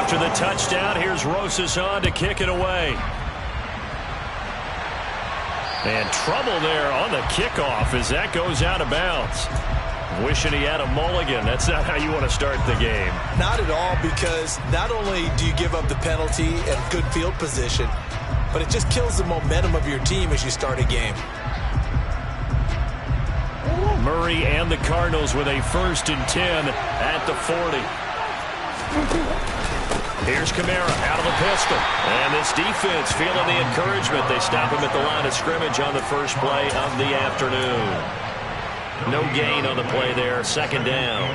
After the touchdown, here's Rosas on to kick it away. And trouble there on the kickoff as that goes out of bounds. Wishing he had a mulligan. That's not how you want to start the game. Not at all, because not only do you give up the penalty and good field position, but it just kills the momentum of your team as you start a game. Murray and the Cardinals with a 1st and 10 at the 40. Here's Kamara out of the pistol. And this defense feeling the encouragement. They stop him at the line of scrimmage on the first play of the afternoon. No gain on the play there. 2nd down.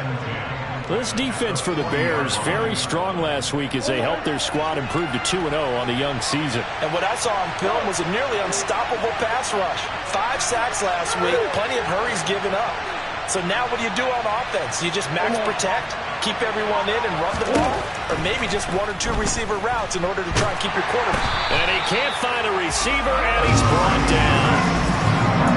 This defense for the Bears, very strong last week as they helped their squad improve to 2-0 on the young season. And what I saw on film was a nearly unstoppable pass rush. 5 sacks last week, plenty of hurries given up. So now what do you do on offense? You just max protect, keep everyone in and run the ball, or maybe just 1 or 2 receiver routes in order to try and keep your quarterback. And he can't find a receiver, and he's brought down.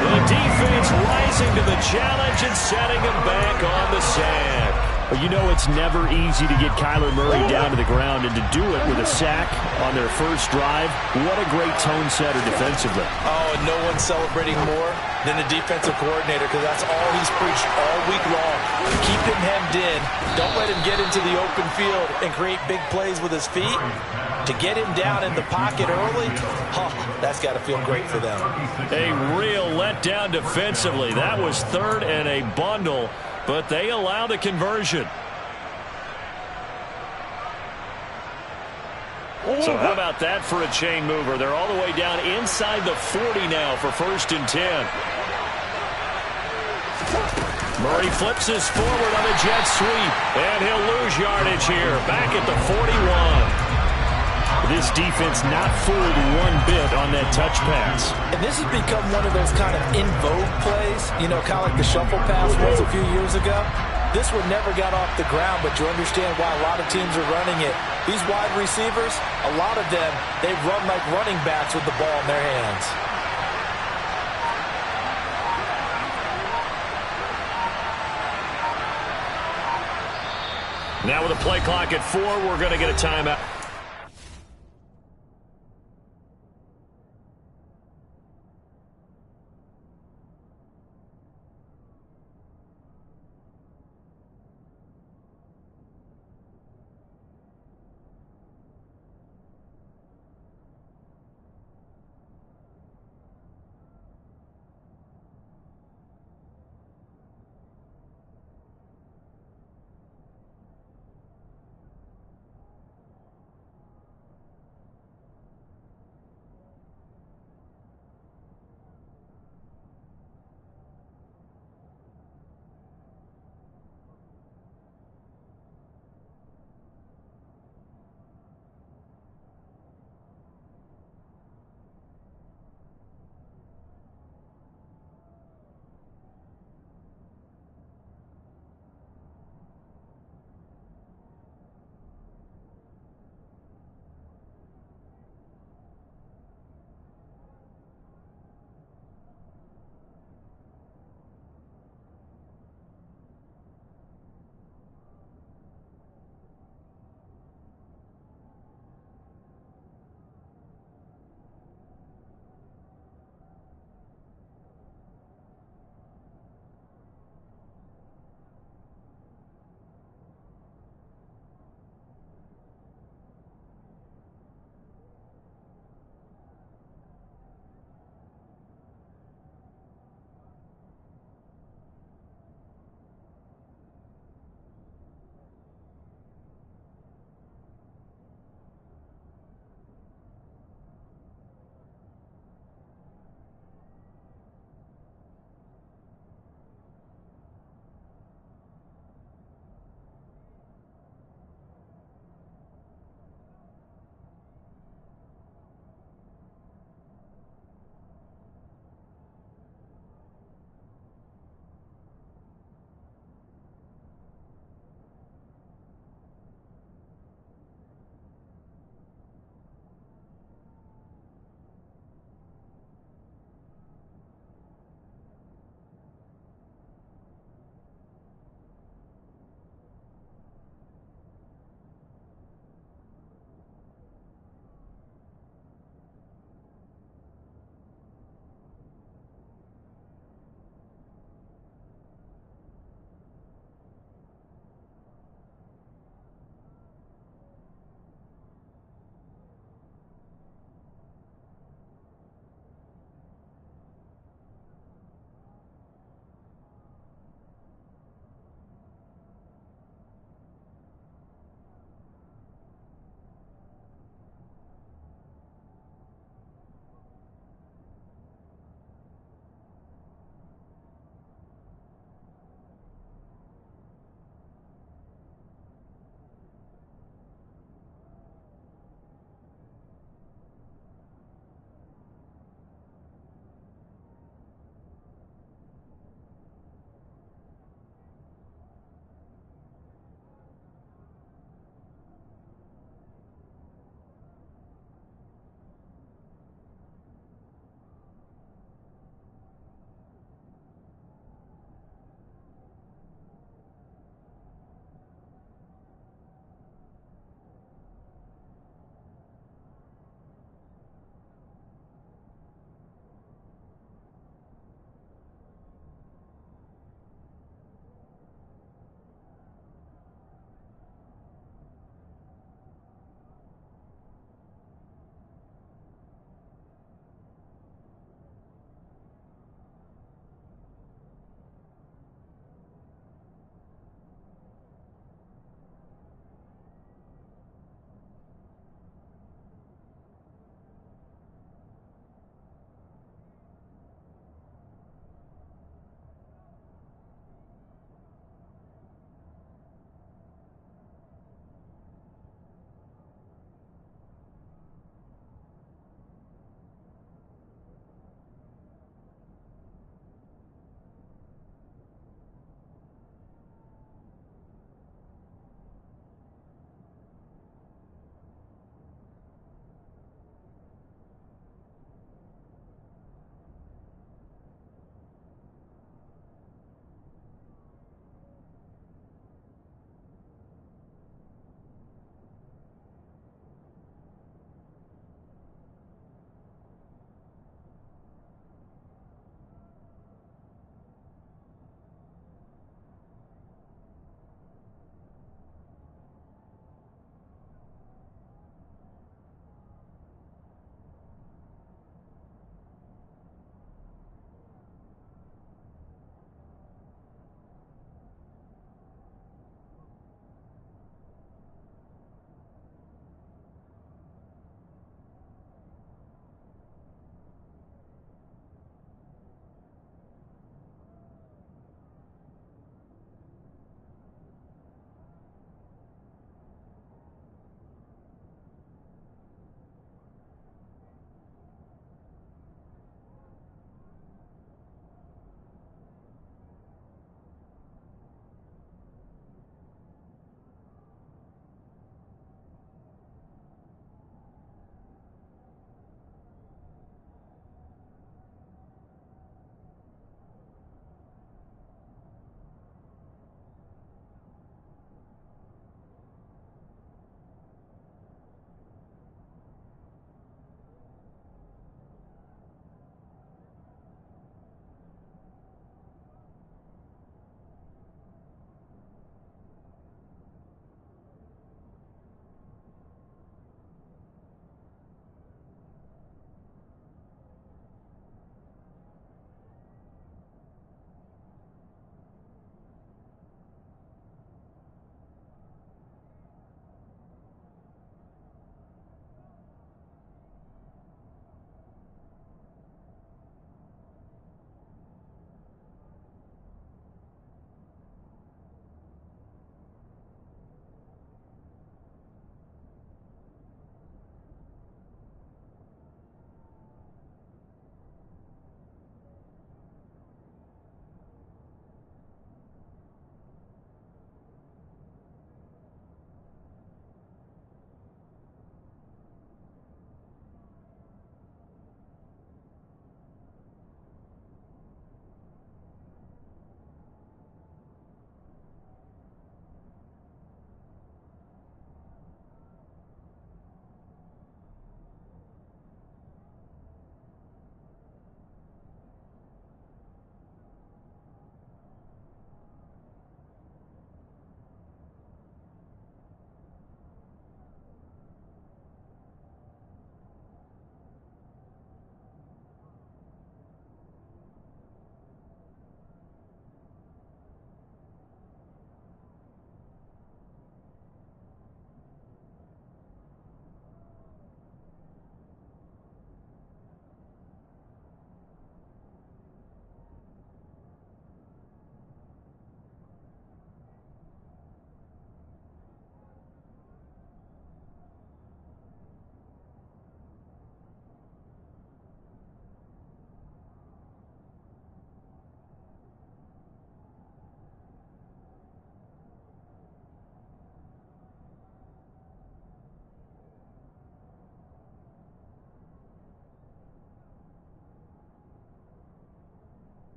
The defense rising to the challenge and setting him back on the sack. But you know it's never easy to get Kyler Murray down to the ground, and to do it with a sack on their first drive, what a great tone setter defensively. Oh, and no one's celebrating more than the defensive coordinator, because that's all he's preached all week long. Keep him hemmed in. Don't let him get into the open field and create big plays with his feet. To get him down in the pocket early, that's got to feel great for them. A real letdown defensively. That was 3rd and a bundle, but they allow the conversion. So how about that for a chain mover? They're all the way down inside the 40 now for 1st and 10. Murray flips this forward on a jet sweep, and he'll lose yardage here. Back at the 41. This defense not fooled one bit on that touch pass. And this has become one of those kind of in vogue plays, you know, kind of like the shuffle pass was a few years ago. This one never got off the ground, but you understand why a lot of teams are running it. These wide receivers, a lot of them, they run like running backs with the ball in their hands. Now with a play clock at 4, we're going to get a timeout.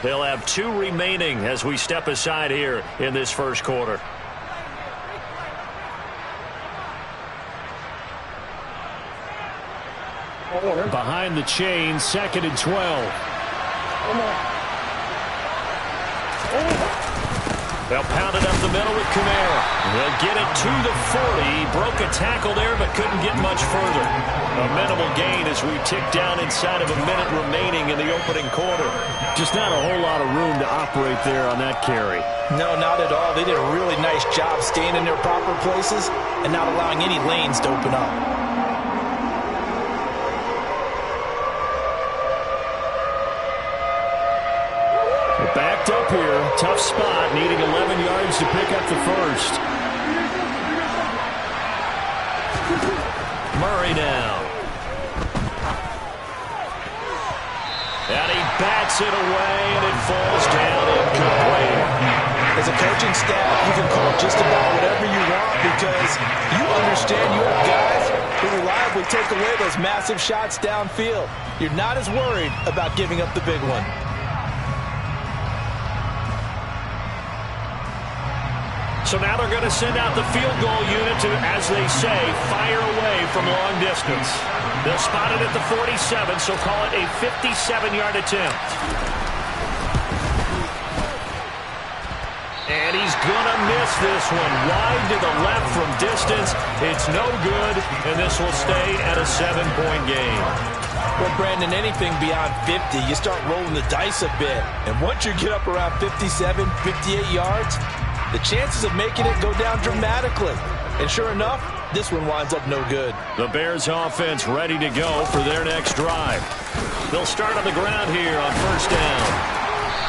They'll have 2 remaining as we step aside here in this first quarter. Behind the chain, 2nd and 12. They'll pound it up the middle with Kamara. They'll get it to the 40. He broke a tackle there but couldn't get much further. A minimal gain as we tick down inside of a minute remaining in the opening quarter. Just not a whole lot of room to operate there on that carry. No, not at all. They did a really nice job staying in their proper places and not allowing any lanes to open up. Backed up here. Tough spot. Needing 11 yards to pick up the first. Murray now. And he bats it away, and it falls down incomplete. As a coaching staff, you can call just about whatever you want because you understand you have guys who reliably take away those massive shots downfield. You're not as worried about giving up the big one. So now they're going to send out the field goal unit to, as they say, fire away from long distance. They'll spot it at the 47, so call it a 57-yard attempt. And he's going to miss this one. Wide to the left from distance. It's no good, and this will stay at a 7-point game. Well, Brandon, anything beyond 50, you start rolling the dice a bit. And once you get up around 57, 58 yards, the chances of making it go down dramatically. And sure enough, this one winds up no good. The Bears offense ready to go for their next drive. They'll start on the ground here on first down.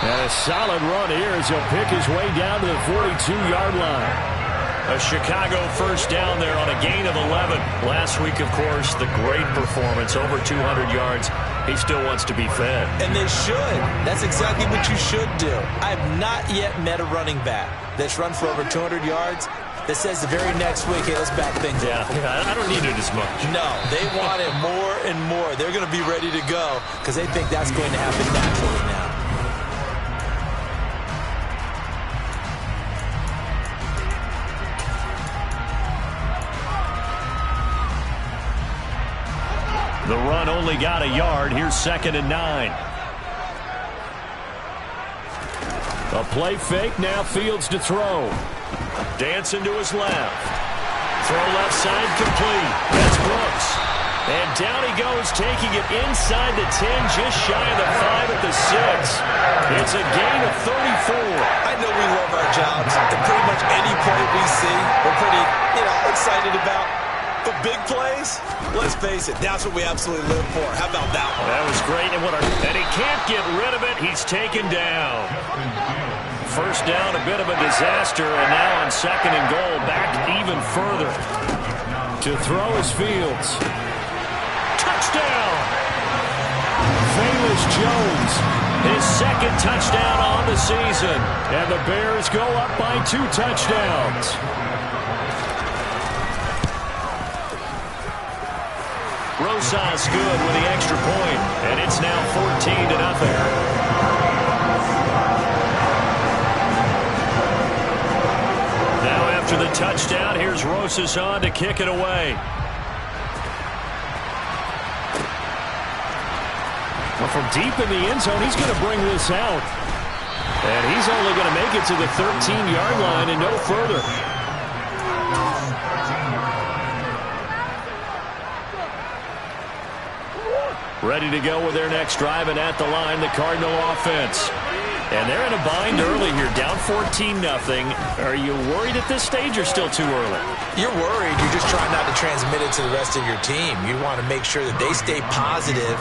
And a solid run here as he'll pick his way down to the 42-yard line. A Chicago first down there on a gain of 11. Last week, of course, the great performance, over 200 yards. He still wants to be fed. And they should. That's exactly what you should do. I have not yet met a running back that's run for over 200 yards that says the very next week, hey, let's back things up. Yeah, I don't need it as much. No, they want it more and more. They're going to be ready to go because they think that's going to happen naturally now. The run only got a yard. Here's 2nd and 9. A play fake. Now Fields to throw. Dancing to his left. Throw left side complete. That's Brooks. And down he goes, taking it inside the 10, just shy of the 5 at the 6. It's a gain of 34. I know we love our jobs. And pretty much any play we see, we're pretty, excited about. But big plays, let's face it, that's what we absolutely live for. How about that one? That was great. And he can't get rid of it. He's taken down. First down, a bit of a disaster. And now on 2nd and goal, back even further. To throw is Fields. Touchdown! Velus Jones. His 2nd touchdown on the season. And the Bears go up by 2 touchdowns. Rosas good with the extra point, and it's now 14-0. Now after the touchdown, here's Rosas on to kick it away. Well, from deep in the end zone, he's going to bring this out. And he's only going to make it to the 13-yard line and no further. Ready to go with their next drive, and at the line, the Cardinal offense. And they're in a bind early here, down 14-0. Are you worried at this stage or still too early? You're worried. You're just trying not to transmit it to the rest of your team. You want to make sure that they stay positive.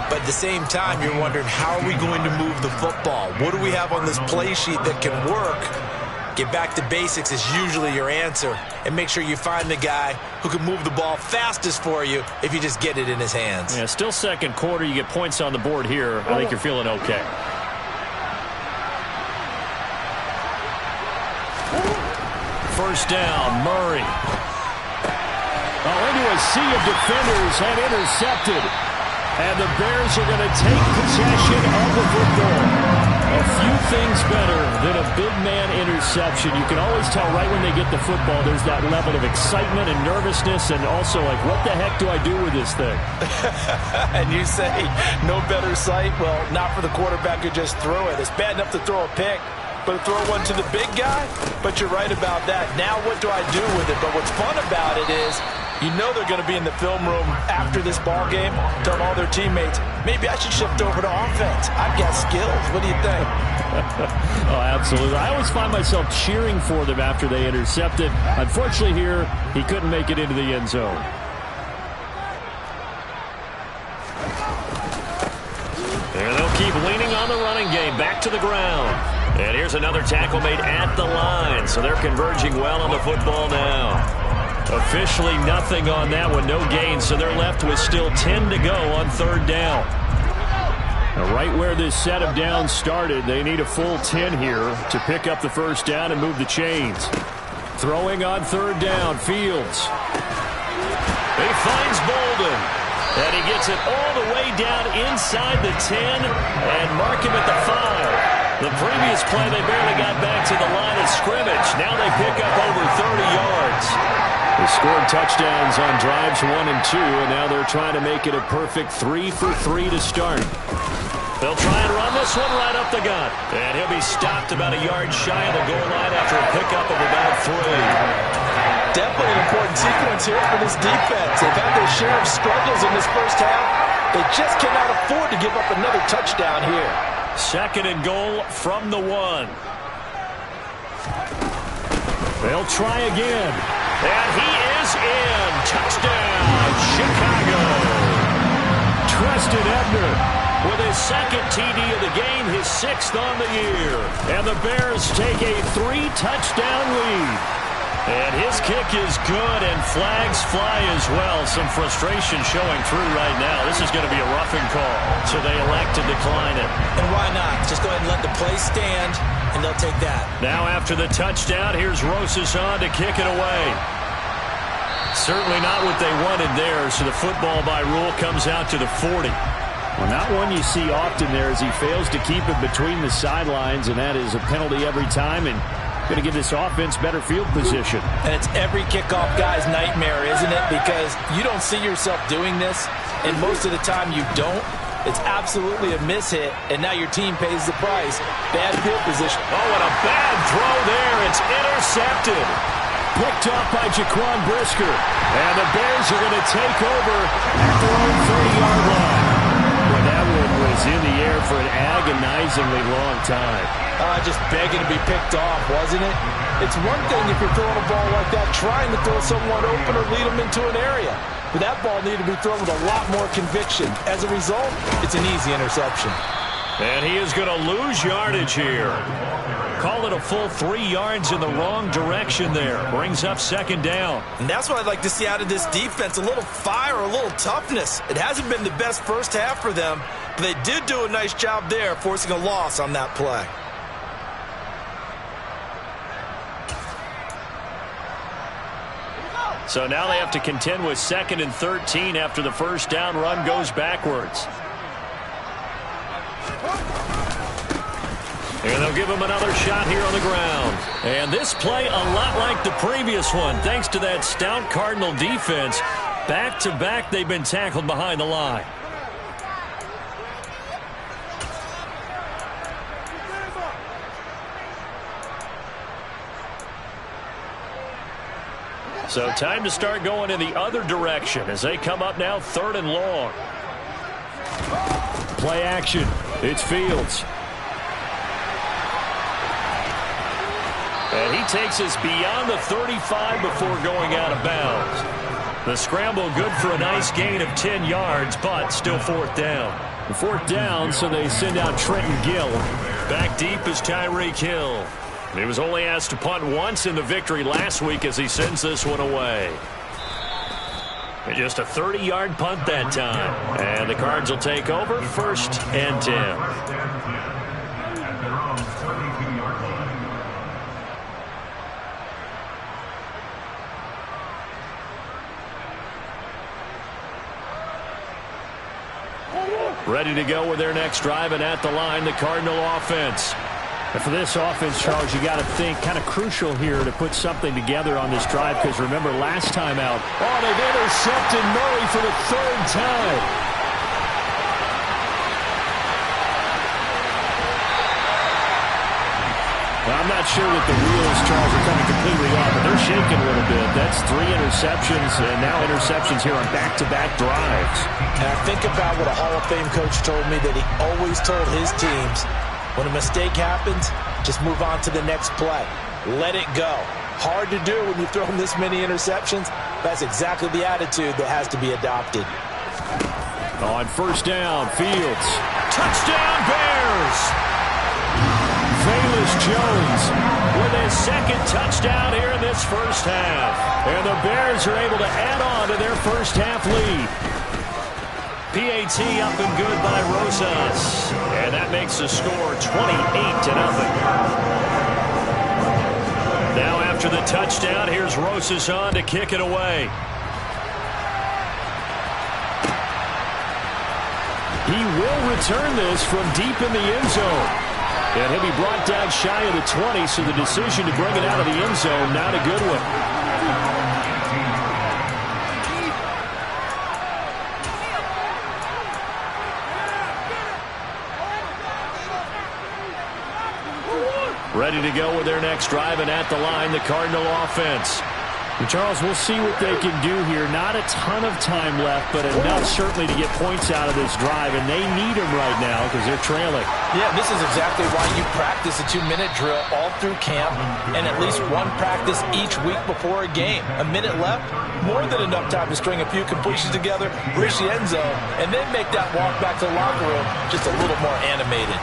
But at the same time, you're wondering, how are we going to move the football? What do we have on this play sheet that can work? Get back to basics is usually your answer. And make sure you find the guy who can move the ball fastest for you if you just get it in his hands. Yeah, still second quarter. You get points on the board here. I think you're feeling okay. First down, Murray. Into a sea of defenders and intercepted. And the Bears are going to take possession of the football. A What's better than a big man interception? You can always tell right when they get the football, there's that level of excitement and nervousness, and also like, what the heck do I do with this thing? And you say, no better sight? Well, not for the quarterback who just threw it. It's bad enough to throw a pick, but to throw one to the big guy? But you're right about that. Now what do I do with it? But what's fun about it is, you know they're going to be in the film room after this ball game, telling all their teammates, maybe I should shift over to offense. I've got skills. What do you think? Oh, absolutely. I always find myself cheering for them after they intercept it. Unfortunately here, he couldn't make it into the end zone. And they'll keep leaning on the running game. Back to the ground. And here's another tackle made at the line. So they're converging well on the football now. Officially nothing on that one, no gain, so they're left with still 10 to go on third down. Now right where this set of downs started, they need a full 10 here to pick up the first down and move the chains. Throwing on third down, Fields. He finds Bolden, and he gets it all the way down inside the 10 and mark him at the 5. The previous play, they barely got back to the line of scrimmage. Now they pick up over 30 yards. They scored touchdowns on drives 1 and 2, and now they're trying to make it a perfect 3 for 3 to start. They'll try and run this one right up the gut. And he'll be stopped about a yard shy of the goal line after a pickup of about 3. Definitely an important sequence here for this defense. They've had their share of struggles in this first half. They just cannot afford to give up another touchdown here. Second and goal from the 1. They'll try again. And he is in. Touchdown, Chicago. Treston Ebner with his second TD of the game, his 6th on the year. And the Bears take a 3-touchdown lead. And his kick is good, and flags fly as well. Some frustration showing through right now. This is going to be a roughing call, so they elect to decline it. And why not? Just go ahead and let the play stand, and they'll take that. Now after the touchdown, here's Rosas on to kick it away. Certainly not what they wanted there, so the football by rule comes out to the 40. Well, not one you see often there as he fails to keep it between the sidelines, and that is a penalty every time, and going to give this offense better field position. And it's every kickoff guy's nightmare, isn't it? Because you don't see yourself doing this, and most of the time you don't. It's absolutely a miss-hit, and now your team pays the price. Bad field position. Oh, and a bad throw there. It's intercepted. Picked off by Jaquan Brisker. And the Bears are going to take over at their own 30-yard line. Well, that one was in the air for an agonizingly long time. Just begging to be picked off, wasn't it? It's one thing if you're throwing a ball like that, trying to throw someone open or lead them into an area. But that ball needed to be thrown with a lot more conviction. As a result, it's an easy interception. And he is going to lose yardage here. Call it a full 3 yards in the wrong direction there. Brings up second down. And that's what I'd like to see out of this defense. A little fire, a little toughness. It hasn't been the best first half for them, but they did do a nice job there, forcing a loss on that play. So now they have to contend with 2nd and 13 after the first down run goes backwards. And they'll give him another shot here on the ground. And this play a lot like the previous one, thanks to that stout Cardinal defense. Back-to-back, they've been tackled behind the line. So time to start going in the other direction as they come up now 3rd and long. Play action. It's Fields. And he takes us beyond the 35 before going out of bounds. The scramble good for a nice gain of 10 yards, but still 4th down. The 4th down, so they send out Trenton Gill. Back deep is Tyreek Hill. He was only asked to punt once in the victory last week as he sends this one away. And just a 30-yard punt that time. And the Cards will take over 1st and 10. Ready to go with their next drive, and at the line, the Cardinal offense. And for this offense, Charles, you got to think kind of crucial here to put something together on this drive, because remember last time out, they've intercepted Murray for the third time. I'm not sure that the wheels, Charles, are coming completely off, but they're shaking a little bit. That's 3 interceptions, and now interceptions here on back-to-back drives. Now think about what a Hall of Fame coach told me, that he always told his teams, when a mistake happens, just move on to the next play. Let it go. Hard to do when you throw this many interceptions. That's exactly the attitude that has to be adopted. On first down, Fields. Touchdown, Bears! Velus Jones with his second touchdown here in this first half. And the Bears are able to add on to their first half lead. PAT up and good by Rosas. And that makes the score 28-0. Now after the touchdown, here's Rosas on to kick it away. He will return this from deep in the end zone. And he'll be brought down shy of the 20, so the decision to bring it out of the end zone, not a good one. Ready to go with their next drive, and at the line, the Cardinal offense. And Charles, we'll see what they can do here. Not a ton of time left, but enough certainly to get points out of this drive, and they need them right now because they're trailing. Yeah, this is exactly why you practice a 2-minute drill all through camp and at least one practice each week before a game. A minute left, more than enough time to string a few completions together, reach the end zone, and then make that walk back to the locker room just a little more animated.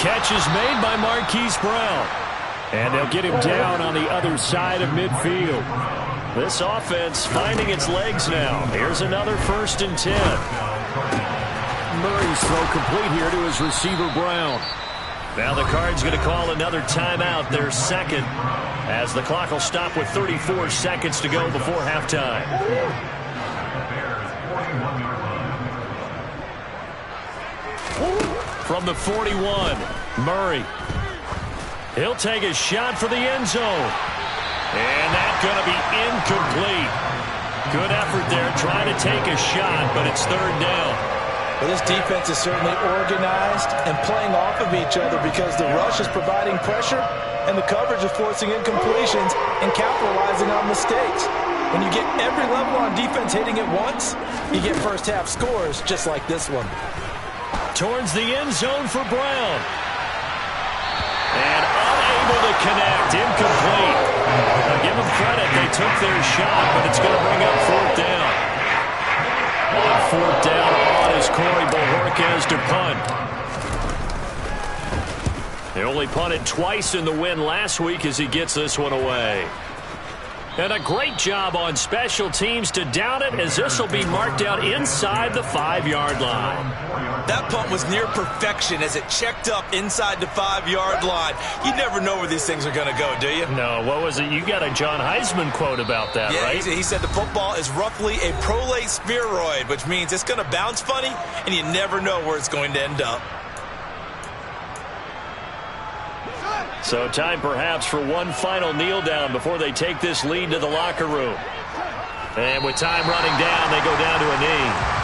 Catch is made by Marquise Brown. And they'll get him down on the other side of midfield. This offense finding its legs now. Here's another 1st and 10. Murray's throw complete here to his receiver, Brown. Now the Cards going to call another timeout, their second, as the clock will stop with 34 seconds to go before halftime. From the 41, Murray. He'll take a shot for the end zone. And that's going to be incomplete. Good effort there trying to take a shot, but it's 3rd down. Well, this defense is certainly organized and playing off of each other because the rush is providing pressure and the coverage is forcing incompletions and capitalizing on mistakes. When you get every level on defense hitting at once, you get first half scores just like this one. Towards the end zone for Brown. And unable to connect. Incomplete. Now give them credit. They took their shot, but it's going to bring up 4th down. On 4th down, on is Corey Bojorquez to punt. They only punted twice in the win last week as he gets this one away. And a great job on special teams to down it, as this will be marked out inside the 5-yard line. That punt was near perfection as it checked up inside the 5-yard line. You never know where these things are going to go, do you? No, what was it? You got a John Heisman quote about that, yeah, right? He said the football is roughly a prolate spheroid, which means it's going to bounce funny, and you never know where it's going to end up. So time perhaps for one final kneel down before they take this lead to the locker room. And with time running down, they go down to a knee.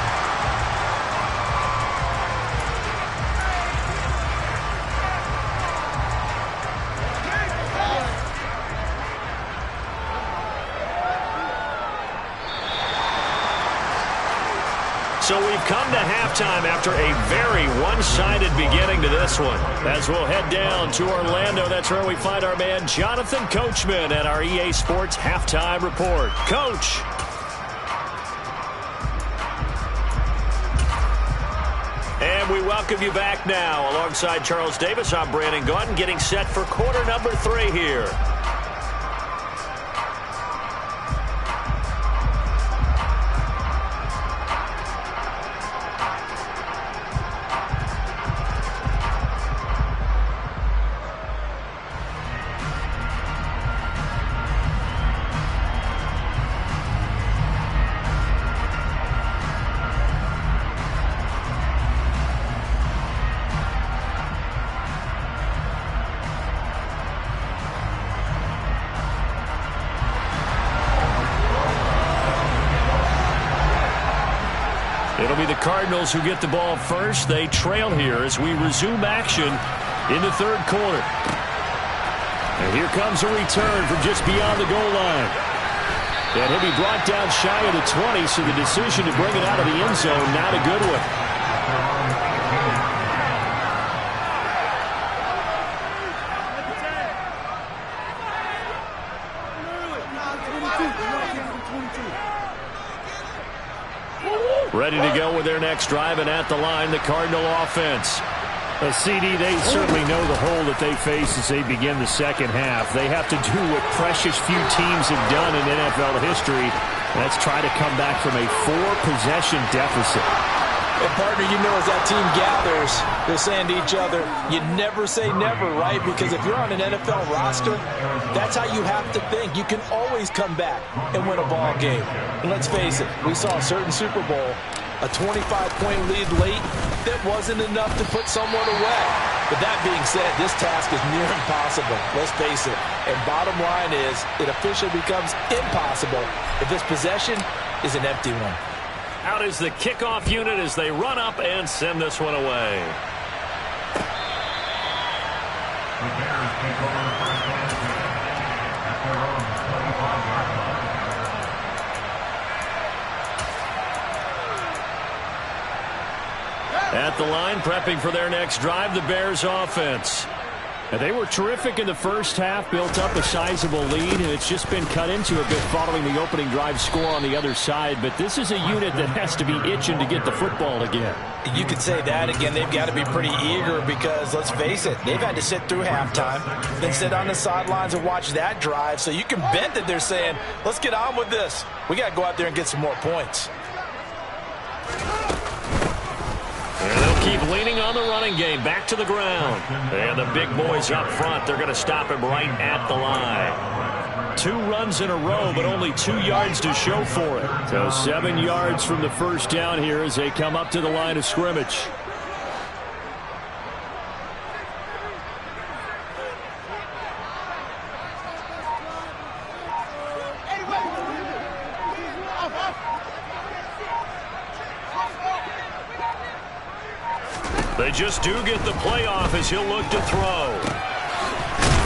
So we've come to halftime after a very one-sided beginning to this one. As we'll head down to Orlando, that's where we find our man Jonathan Coachman at our EA Sports Halftime Report. Coach. And we welcome you back now. Alongside Charles Davis, I'm Brandon Gaudin, getting set for quarter number 3 here. It'll be the Cardinals who get the ball first. They trail here as we resume action in the third quarter. And here comes a return from just beyond the goal line. And he'll be brought down shy of the 20, so the decision to bring it out of the end zone, not a good one. Ready to go with their next drive, and at the line, the Cardinal offense. CD, they certainly know the hole that they face as they begin the second half. They have to do what precious few teams have done in NFL history. That's try to come back from a 4-possession deficit. And partner, you know, as that team gathers, they're saying to each other, you never say never, right? Because if you're on an NFL roster, that's how you have to think. You can always come back and win a ball game. And let's face it, we saw a certain Super Bowl, a 25-point lead late, that wasn't enough to put someone away. But that being said, this task is near impossible. Let's face it. And bottom line is, it officially becomes impossible if this possession is an empty one. Out is the kickoff unit as they run up and send this one away. The Bears take over the first down at their own 25-yard line. At the line, prepping for their next drive, the Bears offense. And they were terrific in the first half, built up a sizable lead, and it's just been cut into a bit following the opening drive score on the other side. But this is a unit that has to be itching to get the football again. You could say that again. They've got to be pretty eager because, let's face it, they've had to sit through halftime, then sit on the sidelines and watch that drive. So you can bet that they're saying, let's get on with this. We got to go out there and get some more points. And they'll keep leaning on the running game. Back to the ground. And the big boys up front, they're going to stop him right at the line. 2 runs in a row, but only 2 yards to show for it. So 7 yards from the first down here as they come up to the line of scrimmage. They just do get the play off as he'll look to throw.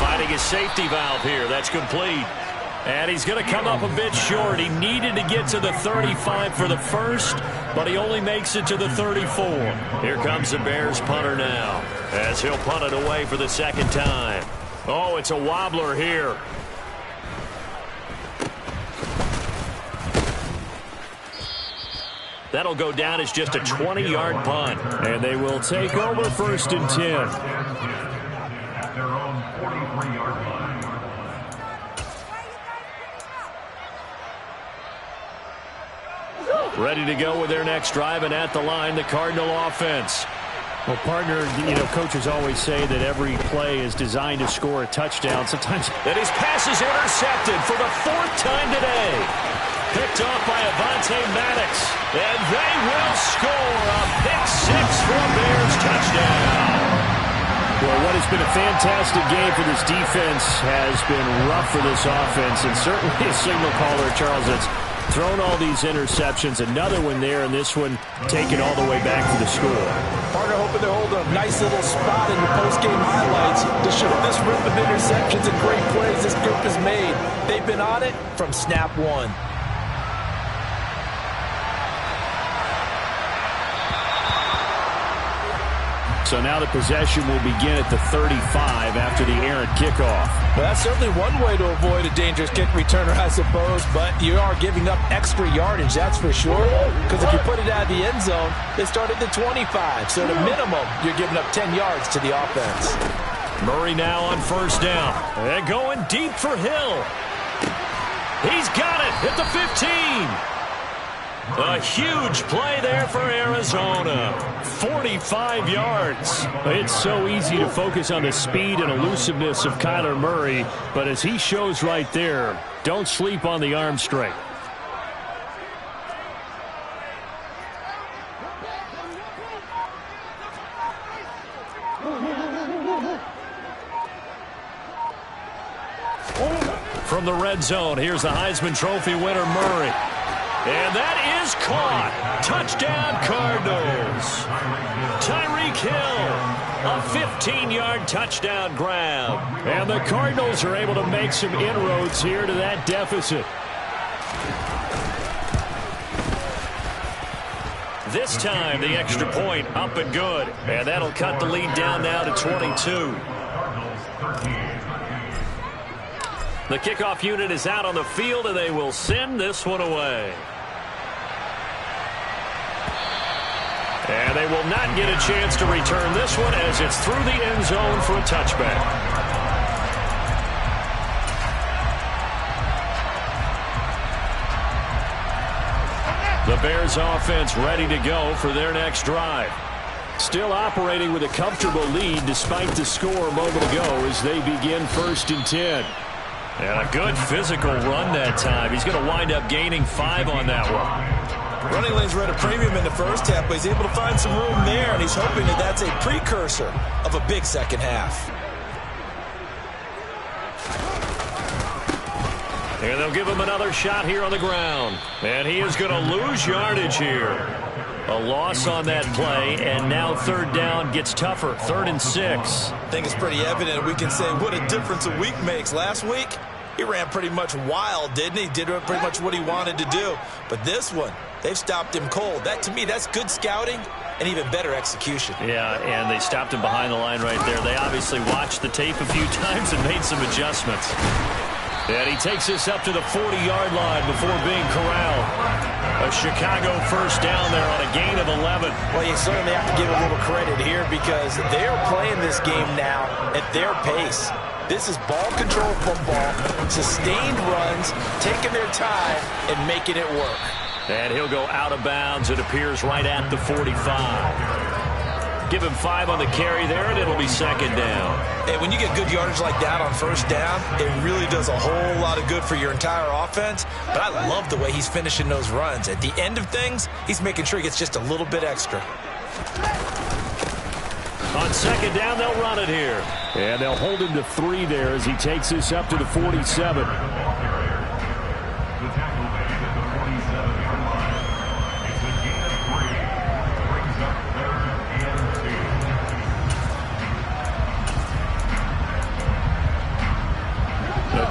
Finding his safety valve here. That's complete. And he's going to come up a bit short. He needed to get to the 35 for the first, but he only makes it to the 34. Here comes the Bears punter now as he'll punt it away for the second time. Oh, it's a wobbler here. That'll go down as just a 20-yard punt. And they will take over 1st and 10. At their own 43-yard line. Ready to go with their next drive, and at the line, the Cardinal offense. Well, partner, you know, coaches always say that every play is designed to score a touchdown. Sometimes. And his pass is intercepted for the 4th time today. Picked off by Avonte Maddox. And they will score a pick-6 for a Bears touchdown. Well, what has been a fantastic game for this defense has been rough for this offense. And certainly a signal caller, Charles, that's thrown all these interceptions. Another one there, and this one taken all the way back to the score. Partner hoping they're holding a nice little spot in the post-game highlights to show this rip of interceptions and great plays this group has made. They've been on it from snap 1. So now the possession will begin at the 35 after the errant kickoff. Well, that's certainly one way to avoid a dangerous kick returner, I suppose, but you are giving up extra yardage, that's for sure. Because if you put it out of the end zone, they start at the 25. So at a minimum, you're giving up 10 yards to the offense. Murray now on 1st down. And going deep for Hill. He's got it at the 15. A huge play there for Arizona. 45 yards. It's so easy to focus on the speed and elusiveness of Kyler Murray, but as he shows right there, don't sleep on the arm strength. From the red zone, here's the Heisman Trophy winner, Murray. And that is caught. Touchdown, Cardinals. Tyreek Hill, a 15-yard touchdown grab. And the Cardinals are able to make some inroads here to that deficit. This time, the extra point up and good. And that'll cut the lead down now to 22. The kickoff unit is out on the field, and they will send this one away. And they will not get a chance to return this one as it's through the end zone for a touchback. The Bears offense ready to go for their next drive. Still operating with a comfortable lead despite the score a moment ago as they begin 1st and 10. And a good physical run that time. He's going to wind up gaining 5 on that one. Running lanes were at a premium in the first half, but he's able to find some room there, and he's hoping that that's a precursor of a big second half. And they'll give him another shot here on the ground. And he is going to lose yardage here. A loss on that play, and now 3rd down gets tougher. 3rd and 6. I think it's pretty evident. We can say what a difference a week makes. Last week, he ran pretty much wild, didn't he? Did pretty much what he wanted to do. But this one, they've stopped him cold. That, to me, that's good scouting and even better execution. Yeah, and they stopped him behind the line right there. They obviously watched the tape a few times and made some adjustments. And he takes this up to the 40-yard line before being corralled. A Chicago 1st down there on a gain of 11. Well, you certainly have to give a little credit here because they're playing this game now at their pace. This is ball control football, sustained runs, taking their time and making it work. And he'll go out of bounds. It appears right at the 45. Give him 5 on the carry there, and it'll be 2nd down. Hey, when you get good yardage like that on 1st down, it really does a whole lot of good for your entire offense. But I love the way he's finishing those runs. At the end of things, he's making sure he gets just a little bit extra. On 2nd down, they'll run it here. And they'll hold him to 3 there as he takes this up to the 47.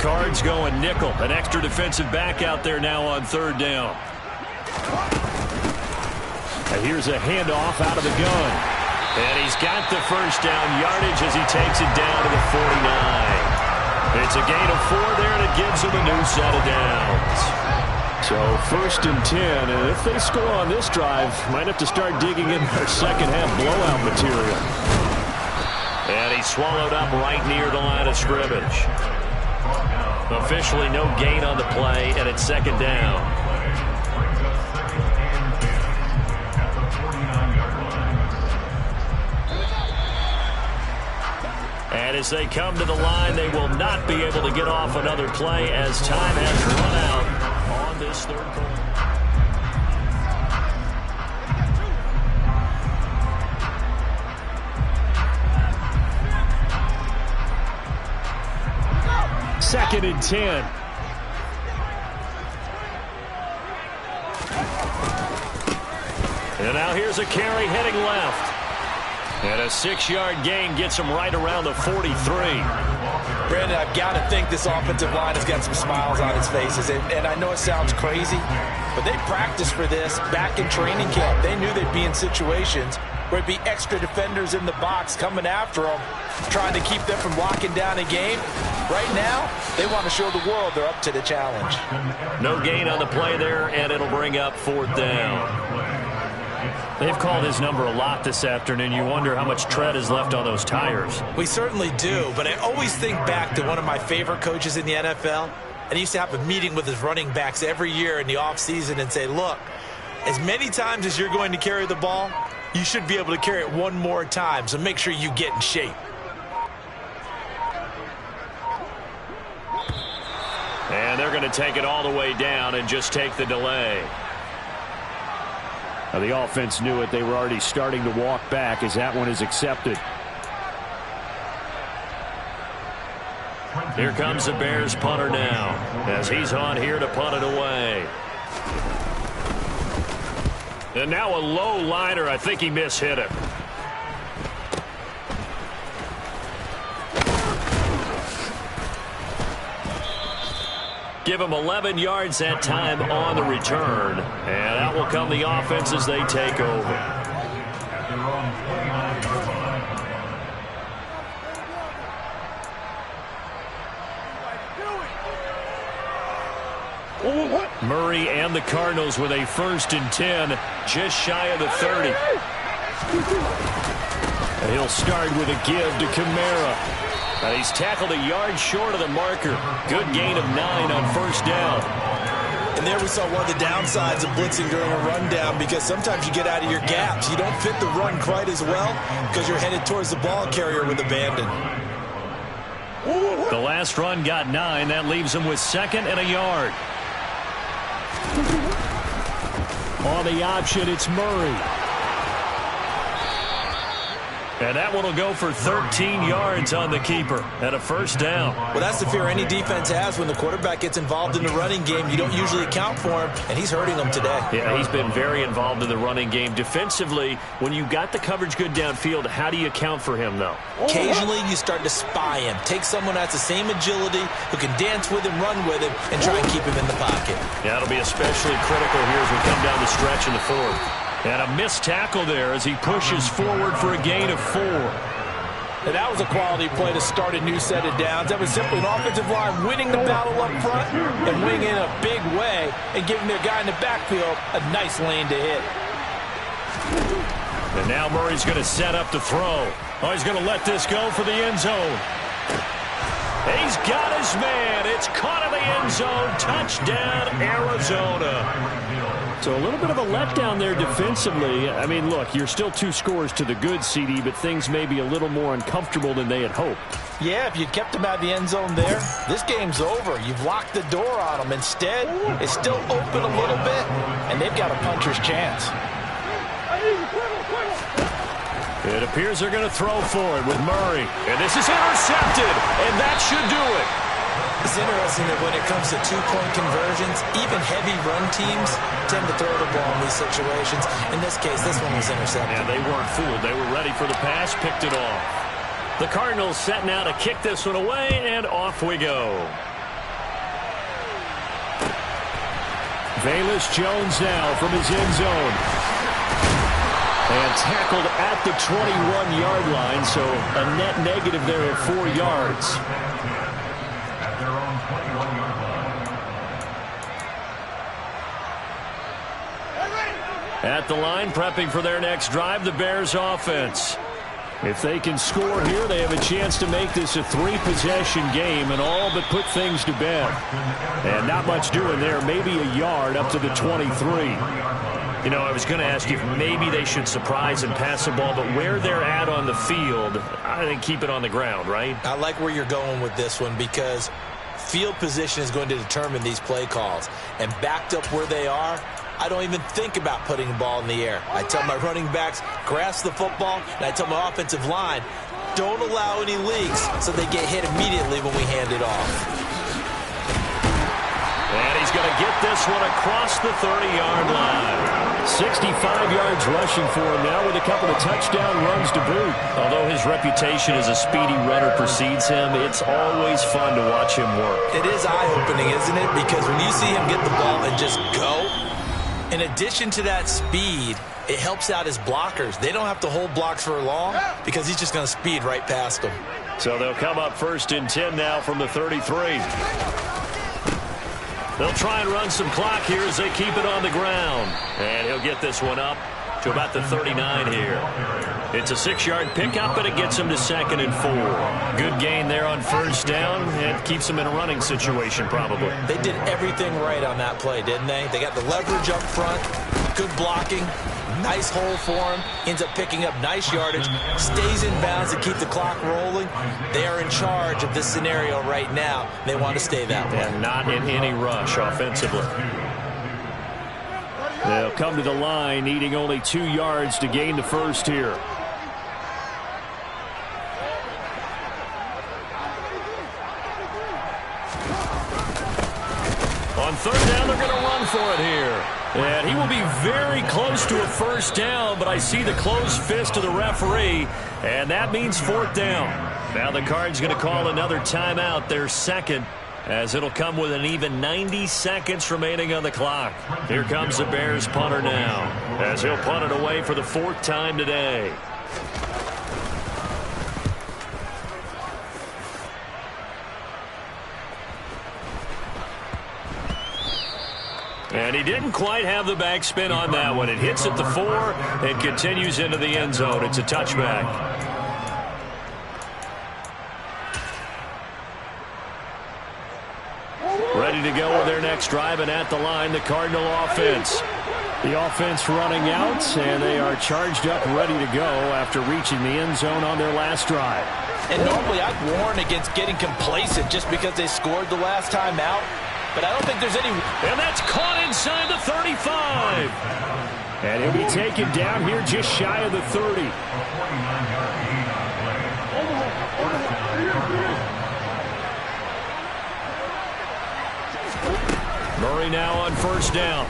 Cards going nickel. An extra defensive back out there now on 3rd down. And here's a handoff out of the gun. And he's got the 1st down yardage as he takes it down to the 49. It's a gain of 4 there, and it gives him a new set of downs. So 1st and 10, and if they score on this drive, might have to start digging in their second half blowout material. And he's swallowed up right near the line of scrimmage. Officially no gain on the play, and it's 2nd down. And as they come to the line, they will not be able to get off another play as time has run out on this 3rd quarter. Second and 10. And now here's a carry heading left. And a 6-yard gain gets him right around the 43. Brandon, I've got to think this offensive line has got some smiles on its faces. And I know it sounds crazy, but they practiced for this back in training camp. They knew they'd be in situations where it'd be extra defenders in the box coming after them, trying to keep them from locking down a game. Right now, they want to show the world they're up to the challenge. No gain on the play there, and it'll bring up 4th down. They've called his number a lot this afternoon. You wonder how much tread is left on those tires. We certainly do, but I always think back to one of my favorite coaches in the NFL, and he used to have a meeting with his running backs every year in the offseason and say, look, as many times as you're going to carry the ball, you should be able to carry it one more time, so make sure you get in shape. And they're going to take it all the way down and just take the delay. Now the offense knew it. They were already starting to walk back as that one is accepted. Here comes the Bears punter now as he's on here to punt it away. And now a low liner. I think he mishit it. Give him 11 yards that time on the return. And out will come the offense as they take over. At their own 29-yard line. Murray and the Cardinals with a 1st and 10, just shy of the 30. And he'll start with a give to Kamara. And he's tackled a yard short of the marker. Good gain of 9 on 1st down. And there we saw one of the downsides of blitzing during a rundown, because sometimes you get out of your gaps. You don't fit the run quite as well because you're headed towards the ball carrier with abandon. The last run got 9. That leaves him with 2nd and a yard. On the option, it's Murray. And that one will go for 13 yards on the keeper and a 1st down. Well, that's the fear any defense has when the quarterback gets involved in the running game. You don't usually account for him, and he's hurting them today. Yeah, he's been very involved in the running game. Defensively, when you got the coverage good downfield, how do you account for him, though? Occasionally, you start to spy him. Take someone that's the same agility, who can dance with him, run with him, and try and keep him in the pocket. Yeah, that'll be especially critical here as we come down the stretch in the 4th. And a missed tackle there as he pushes forward for a gain of 4. And that was a quality play to start a new set of downs. That was simply an offensive line winning the battle up front and winning in a big way and giving their guy in the backfield a nice lane to hit. And now Murray's going to set up to throw. Oh, he's going to let this go for the end zone. He's got his man. It's caught in the end zone. Touchdown, Arizona. So a little bit of a letdown there defensively. I mean, look, you're still 2 scores to the good, CD, but things may be a little more uncomfortable than they had hoped. Yeah, if you kept him out of the end zone there, this game's over. You've locked the door on him. Instead, it's still open a little bit, and they've got a puncher's chance. It appears they're going to throw for it with Murray. And this is intercepted, and that should do it. It's interesting that when it comes to 2-point conversions, even heavy run teams tend to throw the ball in these situations. In this case, this one was intercepted. And they weren't fooled. They were ready for the pass, picked it off. The Cardinals setting out to kick this one away, and off we go. Velus Jones now from his end zone. And tackled at the 21-yard line, so a net negative there of 4 yards. At their own 21-yard line. At the line, prepping for their next drive, the Bears offense. If they can score here, they have a chance to make this a 3-possession game and all but put things to bed. And not much doing there, maybe a yard up to the 23. You know, I was going to ask you if maybe they should surprise and pass the ball, but where they're at on the field, I think keep it on the ground, right? I like where you're going with this one because field position is going to determine these play calls. And backed up where they are, I don't even think about putting the ball in the air. I tell my running backs, grasp the football, and I tell my offensive line, don't allow any leaks so they get hit immediately when we hand it off. And he's going to get this one across the 30-yard line. 65 yards rushing for him now with a couple of touchdown runs to boot. Although his reputation as a speedy runner precedes him, it's always fun to watch him work. It is eye-opening, isn't it? Because when you see him get the ball and just go, in addition to that speed, it helps out his blockers. They don't have to hold blocks for long because he's just going to speed right past them. So they'll come up 1st and 10 now from the 33. They'll try and run some clock here as they keep it on the ground. And he'll get this one up to about the 39 here. It's a 6-yard pickup, but it gets him to 2nd and 4. Good gain there on 1st down, and keeps him in a running situation probably. They did everything right on that play, didn't they? They got the leverage up front, good blocking, nice hole for him, ends up picking up nice yardage, stays in bounds to keep the clock rolling. They are in charge of this scenario right now. They want to stay that way. And not in any rush offensively. They'll come to the line, needing only 2 yards to gain the first here. On 3rd down, they're going to run for it here. And he will be very close to a first down, but I see the closed fist of the referee, and that means fourth down. Now the Cards going to call another timeout, their second, as it'll come with an even 90 seconds remaining on the clock. Here comes the Bears punter now, as he'll punt it away for the fourth time today. And he didn't quite have the backspin on that one. It hits at the 4 and continues into the end zone. It's a touchback. Ready to go with their next drive, and at the line, the Cardinal offense. The offense running out, and they are charged up, ready to go after reaching the end zone on their last drive. And normally I'd warn against getting complacent just because they scored the last time out. But I don't think there's any... And that's caught inside the 35. And he'll be taken down here just shy of the 30. Murray now on first down.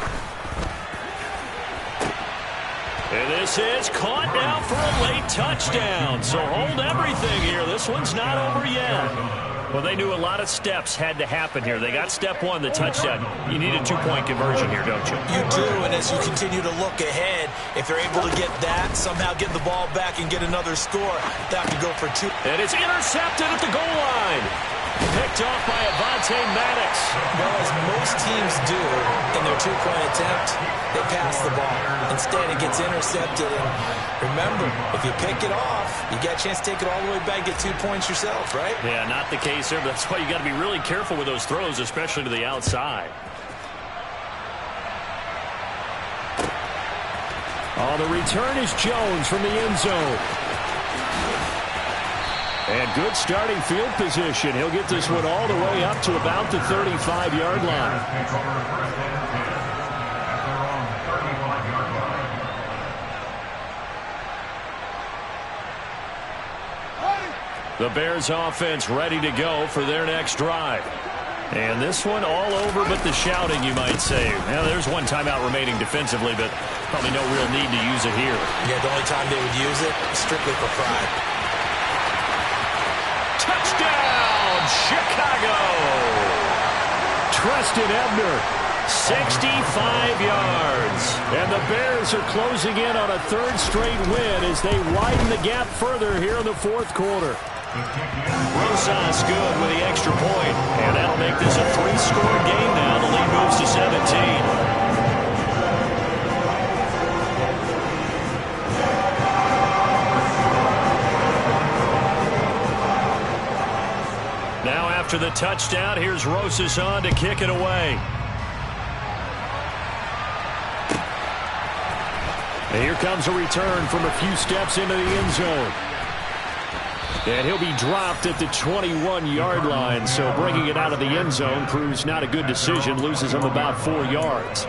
And this is caught now for a late touchdown. So hold everything here. This one's not over yet. Well, they knew a lot of steps had to happen here. They got step one, the touchdown. You need a two-point conversion here, don't you? You do, and as you continue to look ahead, if they're able to get that, somehow get the ball back and get another score, that could go for 2. And it's intercepted at the goal line. Picked off by Avonte Maddox. Well, as most teams do in their two-point attempt, they pass the ball. Instead, it gets intercepted. And remember, if you pick it off, you get a chance to take it all the way back, get 2 points yourself, right? Yeah, not the case there. But that's why you got to be really careful with those throws, especially to the outside. Oh, the return is Jones from the end zone. And good starting field position. He'll get this one all the way up to about the 35-yard line. The Bears offense ready to go for their next drive. And this one all over but the shouting, you might say. Now, there's one timeout remaining defensively, but probably no real need to use it here. Yeah, the only time they would use it, strictly for pride. Touchdown, Chicago! Treston Ebner, 65 yards. And the Bears are closing in on a third straight win as they widen the gap further here in the fourth quarter. Rosas good with the extra point, and that'll make this a 3-score game now. The lead moves to 17. Now after the touchdown, here's Rosas on to kick it away. And here comes a return from a few steps into the end zone. And he'll be dropped at the 21-yard line, so bringing it out of the end zone proves not a good decision, loses him about 4 yards.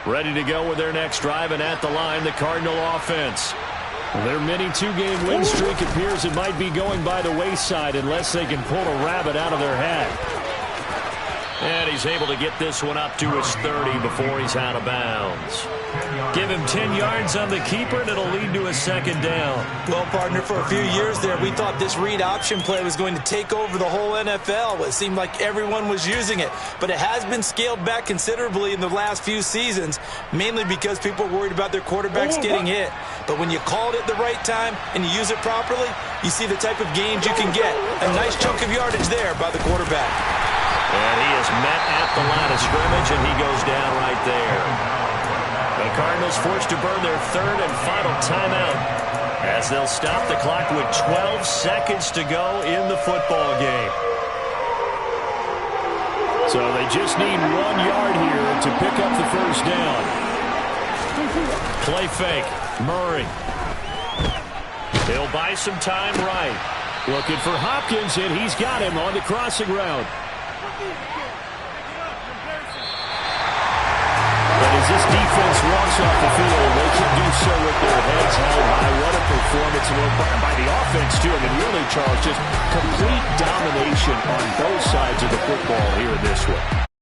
Ready to go with their next drive, and at the line, the Cardinal offense. Their mini two-game win streak appears it might be going by the wayside unless they can pull a rabbit out of their hat. And he's able to get this one up to his 30 before he's out of bounds. Give him 10 yards on the keeper, and it'll lead to a second down. Well, partner, for a few years there, we thought this read option play was going to take over the whole NFL. It seemed like everyone was using it, but it has been scaled back considerably in the last few seasons, mainly because people are worried about their quarterbacks getting hit. But when you call it at the right time and you use it properly, you see the type of gains you can get. A nice chunk of yardage there by the quarterback. And he is met at the line of scrimmage, and he goes down right there. The Cardinals forced to burn their third and final timeout as they'll stop the clock with 12 seconds to go in the football game. So they just need 1 yard here to pick up the first down. Play fake. Murray. He'll buy some time right. Looking for Hopkins, and he's got him on the crossing route. And as this defense walks off the field, they can do so with their heads held high. What a performance by the offense, too. I mean, really, Charles, just complete domination on both sides of the football here in this one.